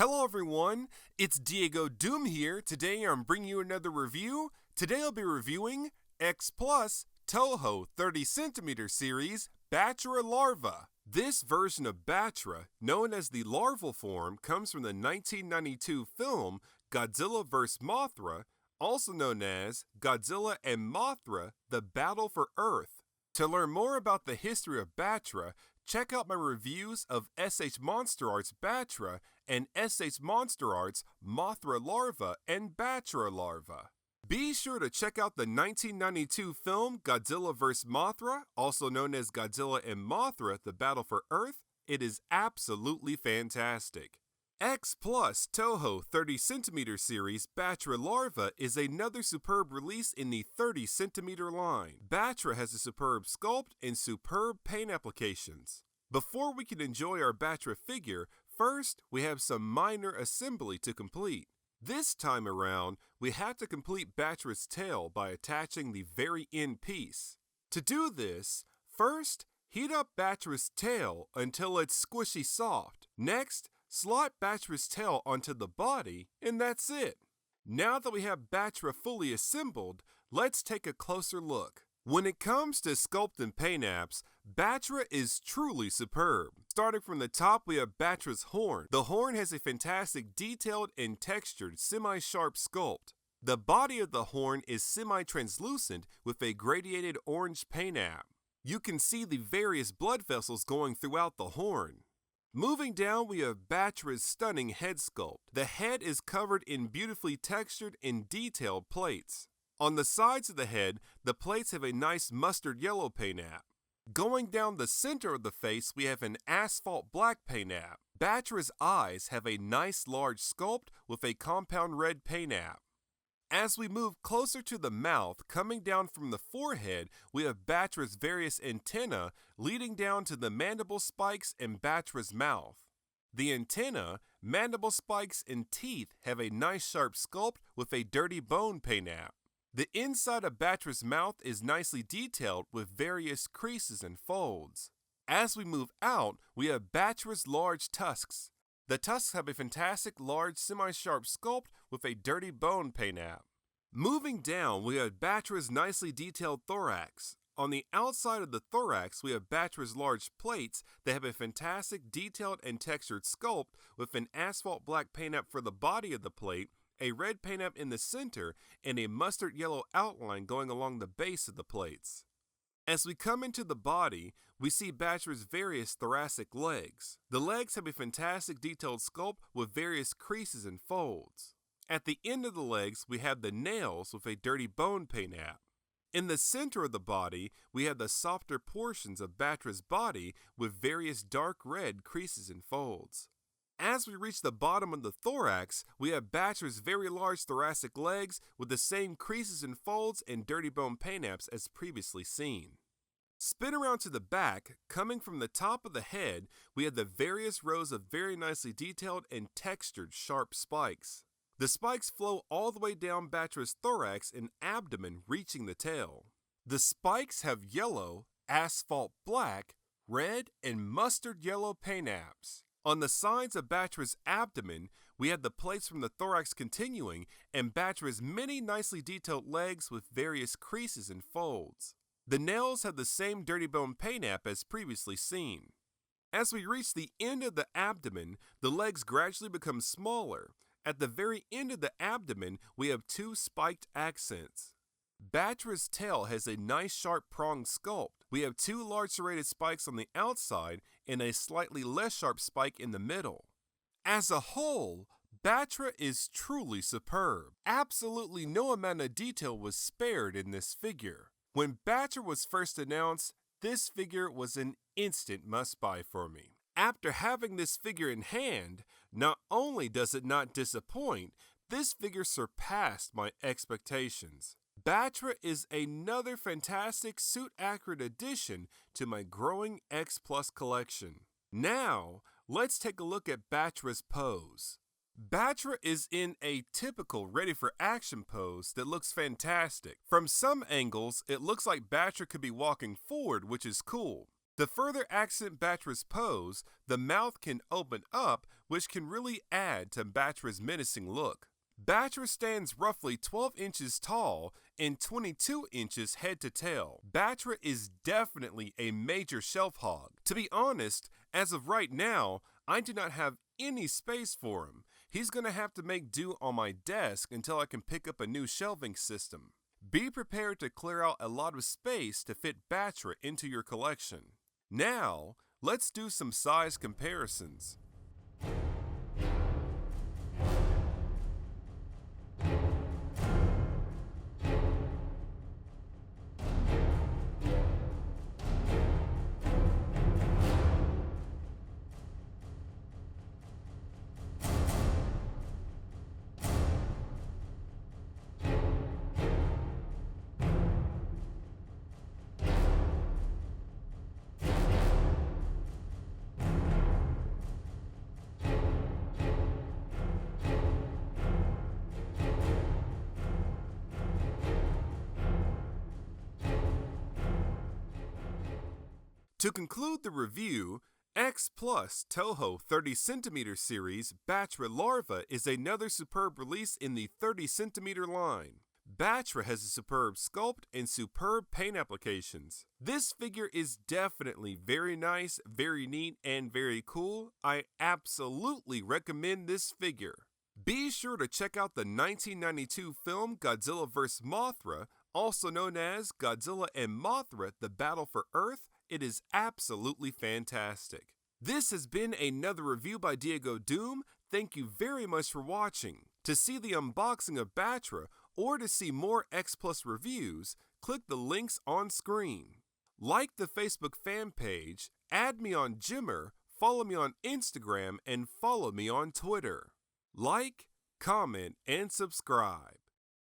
Hello everyone, it's DiegoDoom here. Today I'm bringing you another review. Today I'll be reviewing X Plus Toho 30cm Series Battra Larva. This version of Battra, known as the larval form, comes from the 1992 film Godzilla vs. Mothra, also known as Godzilla and Mothra: The Battle for Earth. To learn more about the history of Battra, check out my reviews of S.H.MonsterArts Battra and S.H.MonsterArts Mothra Larva and Battra Larva. Be sure to check out the 1992 film Godzilla vs. Mothra, also known as Godzilla and Mothra: The Battle for Earth. It is absolutely fantastic. X Plus Toho 30cm Series Battra Larva is another superb release in the 30cm line. Battra has a superb sculpt and superb paint applications. Before we can enjoy our Battra figure, first we have some minor assembly to complete. This time around, we have to complete Battra's tail by attaching the very end piece. To do this, first heat up Battra's tail until it's squishy soft. Next, slot Battra's tail onto the body, and that's it. Now that we have Battra fully assembled, let's take a closer look. When it comes to sculpt and paint apps, Battra is truly superb. Starting from the top, we have Battra's horn. The horn has a fantastic detailed and textured semi-sharp sculpt. The body of the horn is semi-translucent with a gradiated orange paint app. You can see the various blood vessels going throughout the horn. Moving down, we have Battra's stunning head sculpt. The head is covered in beautifully textured and detailed plates. On the sides of the head, the plates have a nice mustard yellow paint app. Going down the center of the face, we have an asphalt black paint app. Battra's eyes have a nice large sculpt with a compound red paint app. As we move closer to the mouth, coming down from the forehead, we have Battra's various antennae leading down to the mandible spikes and Battra's mouth. The antenna, mandible spikes, and teeth have a nice sharp sculpt with a dirty bone paint app. The inside of Battra's mouth is nicely detailed with various creases and folds. As we move out, we have Battra's large tusks. The tusks have a fantastic large semi-sharp sculpt with a dirty bone paint app. Moving down, we have Battra's nicely detailed thorax. On the outside of the thorax, we have Battra's large plates that have a fantastic detailed and textured sculpt with an asphalt black paint app for the body of the plate, a red paint app in the center, and a mustard yellow outline going along the base of the plates. As we come into the body, we see Battra's various thoracic legs. The legs have a fantastic detailed sculpt with various creases and folds. At the end of the legs, we have the nails with a dirty bone paint app. In the center of the body, we have the softer portions of Battra's body with various dark red creases and folds. As we reach the bottom of the thorax, we have Battra's very large thoracic legs with the same creases and folds and dirty bone paint apps as previously seen. Spin around to the back, coming from the top of the head, we have the various rows of very nicely detailed and textured sharp spikes. The spikes flow all the way down Battra's thorax and abdomen, reaching the tail. The spikes have yellow, asphalt black, red, and mustard yellow paint apps. On the sides of Battra's abdomen, we have the plates from the thorax continuing and Battra's many nicely detailed legs with various creases and folds. The nails have the same dirty bone paint app as previously seen. As we reach the end of the abdomen, the legs gradually become smaller. At the very end of the abdomen, we have two spiked accents. Battra's tail has a nice sharp prong sculpt. We have two large serrated spikes on the outside and a slightly less sharp spike in the middle. As a whole, Battra is truly superb. Absolutely no amount of detail was spared in this figure. When Battra was first announced, this figure was an instant must-buy for me. After having this figure in hand, not only does it not disappoint, this figure surpassed my expectations. Battra is another fantastic suit-accurate addition to my growing X Plus collection. Now, let's take a look at Battra's pose. Battra is in a typical ready-for-action pose that looks fantastic. From some angles, it looks like Battra could be walking forward, which is cool. To further accent Battra's pose, the mouth can open up which can really add to Battra's menacing look. Battra stands roughly 12 inches tall and 22 inches head to tail. Battra is definitely a major shelf hog. To be honest, as of right now, I do not have any space for him. He's going to have to make do on my desk until I can pick up a new shelving system. Be prepared to clear out a lot of space to fit Battra into your collection. Now, let's do some size comparisons. To conclude the review, X Plus Toho 30cm series Battra Larva is another superb release in the 30cm line. Battra has a superb sculpt and superb paint applications. This figure is definitely very nice, very neat, and very cool. I absolutely recommend this figure. Be sure to check out the 1992 film Godzilla vs. Mothra, also known as Godzilla and Mothra: The Battle for Earth. It is absolutely fantastic. This has been another review by DiegoDoom. Thank you very much for watching. To see the unboxing of Battra or to see more X Plus reviews, click the links on screen. Like the Facebook fan page, add me on Gemr, follow me on Instagram, and follow me on Twitter. Like, comment, and subscribe.